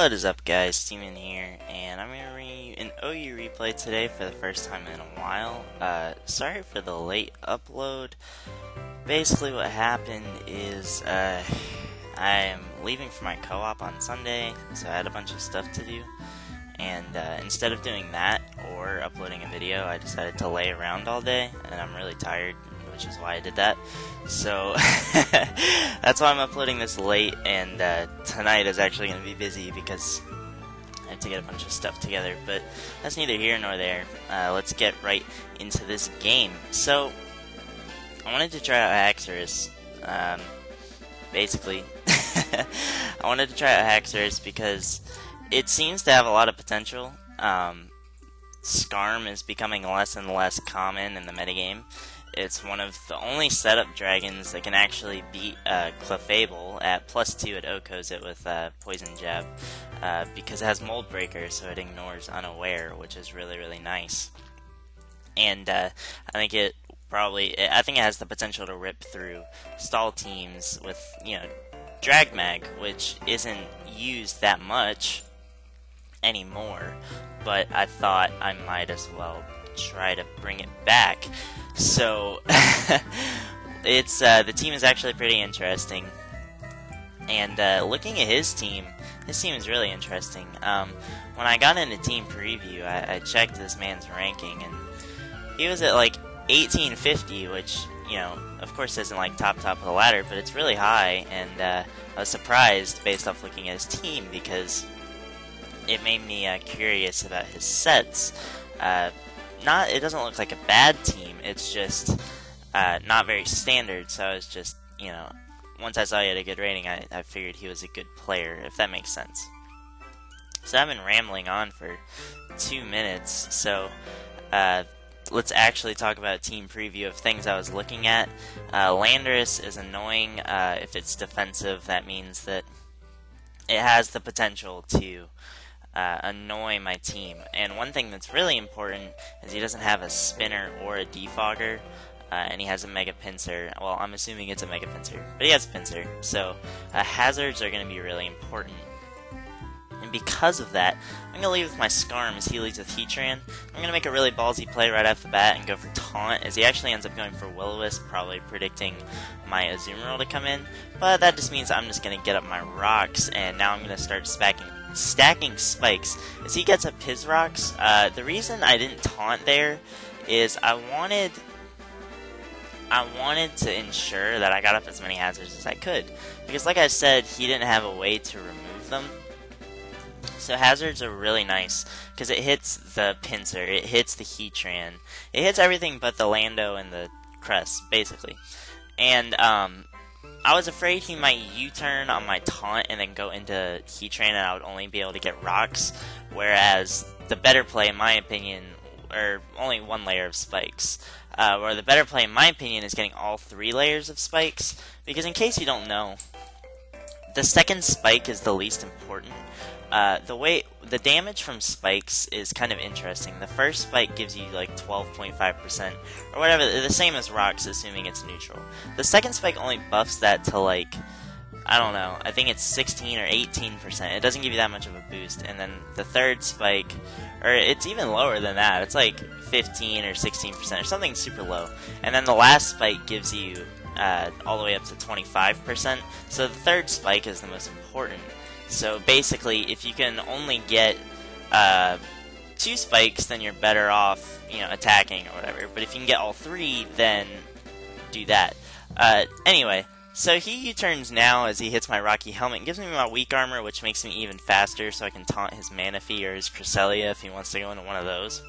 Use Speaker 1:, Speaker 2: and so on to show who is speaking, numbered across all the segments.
Speaker 1: What is up, guys? Steven here, and I'm gonna bring you an OU replay today for the first time in a while. Sorry for the late upload. Basically what happened is, I am leaving for my co-op on Sunday, so I had a bunch of stuff to do. And instead of doing that or uploading a video, I decided to lay around all day, and I'm really tired, which is why I did that. So that's why I'm uploading this late, and tonight is actually going to be busy because I have to get a bunch of stuff together, but that's neither here nor there. Let's get right into this game. So I wanted to try out Haxorus, basically. I wanted to try out Haxorus because it seems to have a lot of potential. Skarm is becoming less and less common in the metagame. It's one of the only setup dragons that can actually beat Clefable at +2. It OHKOs it with Poison Jab because it has Mold Breaker, so it ignores Unaware, which is really, really nice. And I think it has the potential to rip through stall teams with, Drag Mag, which isn't used that much anymore, but I thought I might as well try to bring it back. So it's the team is actually pretty interesting, and looking at his team is really interesting. When I got into team preview, I checked this man's ranking, and he was at like 1850, which of course isn't like top of the ladder, but it's really high. And I was surprised based off looking at his team because it made me curious about his sets. It doesn't look like a bad team, it's just not very standard, so I was just, once I saw he had a good rating, I figured he was a good player, if that makes sense. So I've been rambling on for 2 minutes, so let's actually talk about team preview of things I was looking at. Landorus is annoying. If it's defensive, that means that it has the potential to annoy my team. And one thing that's really important is he doesn't have a spinner or a defogger, and he has a mega pincer. Well, I'm assuming it's a mega pincer, but he has a pincer, so hazards are going to be really important. And because of that, I'm going to leave with my Skarm as he leads with Heatran. I'm going to make a really ballsy play right off the bat and go for Taunt, as he actually ends up going for Will-O-Wisp, probably predicting my Azumarill to come in. But that just means I'm just going to get up my rocks, and now I'm going to start stacking spikes. As he gets up his rocks, the reason I didn't taunt there is I wanted to ensure that I got up as many hazards as I could. Because like I said, he didn't have a way to remove them. So hazards are really nice because it hits the pincer, it hits the Heatran, it hits everything but the Lando and the Crest, basically. And I was afraid he might U-turn on my taunt and then go into Heatran and I would only be able to get rocks, whereas the better play, in my opinion, or only one layer of spikes, where the better play, in my opinion, is getting all 3 layers of spikes, because in case you don't know, the second spike is the least important. The damage from spikes is kind of interesting. The first spike gives you like 12.5% or whatever, the same as rocks, assuming it's neutral. The second spike only buffs that to like, I don't know, I think it's 16 or 18%. It doesn't give you that much of a boost. And then the third spike, or it's even lower than that, it's like 15 or 16% or something super low. And then the last spike gives you all the way up to 25%. So the third spike is the most important. So basically, if you can only get 2 spikes, then you're better off, attacking or whatever. But if you can get all 3, then do that. Anyway, so he U-turns now as he hits my Rocky Helmet, gives me my weak armor, which makes me even faster, so I can taunt his Manaphy or his Cresselia if he wants to go into one of those.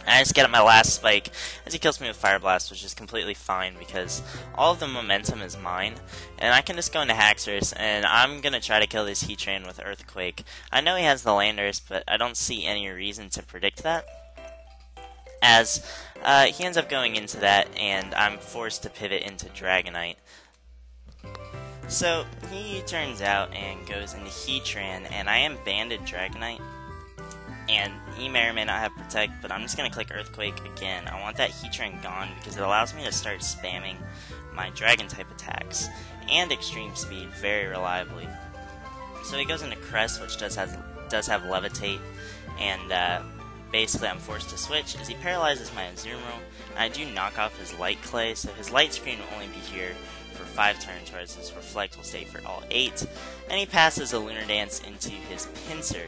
Speaker 1: I just get up my last spike as he kills me with Fire Blast, which is completely fine because all of the momentum is mine. And I can just go into Haxorus, and I'm going to try to kill this Heatran with Earthquake. I know he has the Landorus, but I don't see any reason to predict that, as he ends up going into that, and I'm forced to pivot into Dragonite. So he turns out and goes into Heatran, and I am banded Dragonite. And he may or may not have Protect, but I'm just going to click Earthquake again. I want that Heatran gone because it allows me to start spamming my Dragon-type attacks and Extreme Speed very reliably. So he goes into Crest, which does have Levitate, and basically I'm forced to switch as he paralyzes my Azumarill, and I do knock off his Light Clay, so his Light Screen will only be here for 5 turns, whereas his Reflect will stay for all 8, and he passes a Lunar Dance into his Pinsir.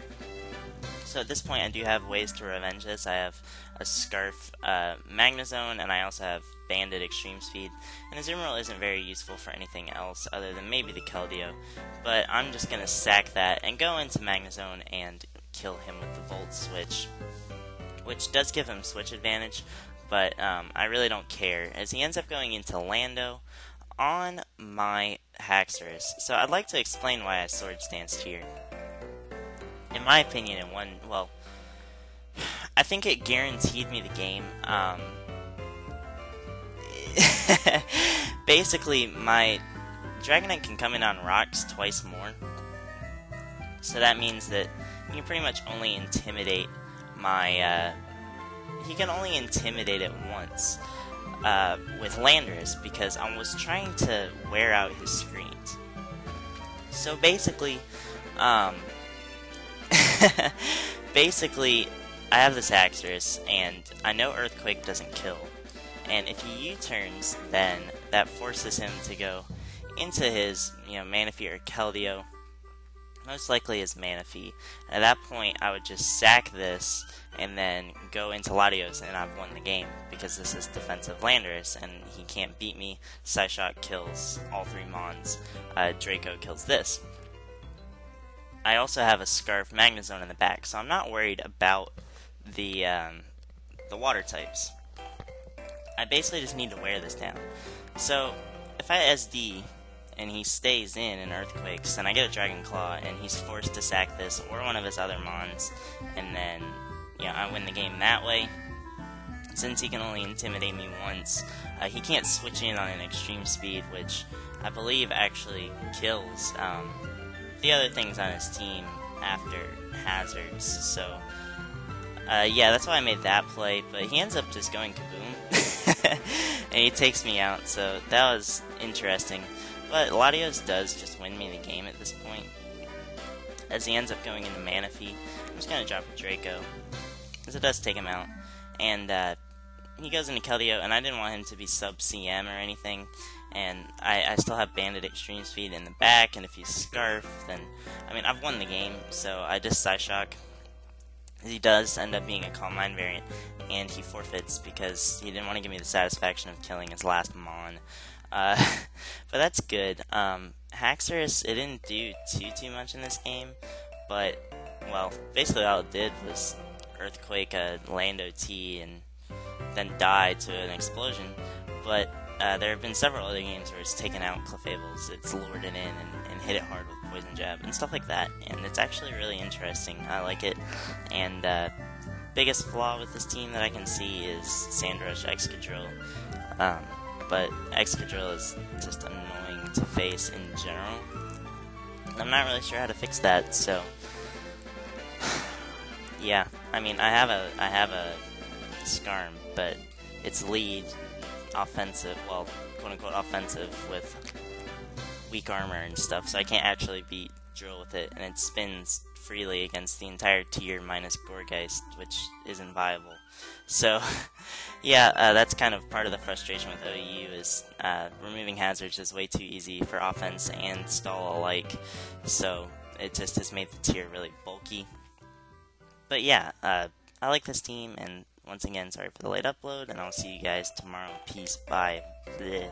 Speaker 1: So at this point I do have ways to revenge this. I have a Scarf Magnezone, and I also have Banded Extreme Speed, and Azumarill isn't very useful for anything else other than maybe the Keldeo, but I'm just going to sack that and go into Magnezone and kill him with the Volt Switch, which does give him switch advantage, but I really don't care, as he ends up going into Lando on my Haxorus. So I'd like to explain why I Swords Danced here. In my opinion, I think it guaranteed me the game. Basically, my Dragonite can come in on rocks twice more, so that means that he can pretty much only intimidate my, he can only intimidate it once, with Landorus, because I was trying to wear out his screens. So basically, basically, I have this Haxorus, and I know Earthquake doesn't kill, and if he U-turns, then that forces him to go into his, Manaphy or Keldeo, most likely his Manaphy. At that point, I would just sack this, and then go into Latios, and I've won the game, because this is defensive Landorus, and he can't beat me. Psyshock kills all 3 Mons, Draco kills this. I also have a Scarf Magnezone in the back, so I'm not worried about the water types. I basically just need to wear this down. So if I SD and he stays in Earthquakes, then I get a Dragon Claw, and he's forced to sack this or one of his other Mons, and then I win the game that way. Since he can only intimidate me once, he can't switch in on an Extreme Speed, which I believe actually kills the other things on his team after Hazards. So yeah, that's why I made that play, but he ends up just going kaboom, and he takes me out, so that was interesting. But Latios does just win me the game at this point, as he ends up going into Manaphy. I'm just going to drop a Draco, because it does take him out, and he goes into Keldeo, and I didn't want him to be sub-CM or anything, and I still have Banded Extreme Speed in the back, and if he's Scarf, then, I've won the game, so I just Psyshock. He does end up being a Calm Mind variant, and he forfeits because he didn't want to give me the satisfaction of killing his last Mon. But that's good. Haxorus, it didn't do too much in this game, but, well, basically all it did was Earthquake a Lando T and then die to an explosion, but there have been several other games where it's taken out Clefable's, it's lured it in and hit it hard with Poison Jab and stuff like that, and it's actually really interesting. I like it, and biggest flaw with this team that I can see is Sandrush Excadrill, but Excadrill is just annoying to face in general. I'm not really sure how to fix that, so yeah, I have a Skarm, but its lead offensive, well, quote-unquote offensive, with weak armor and stuff, so I can't actually beat Drill with it, and it spins freely against the entire tier minus Gourgeist, which isn't viable. So, yeah, that's kind of part of the frustration with OU, is removing hazards is way too easy for offense and stall alike, so it just has made the tier really bulky. But yeah, I like this team, and once again, sorry for the late upload, and I'll see you guys tomorrow. Peace, bye. Bleh.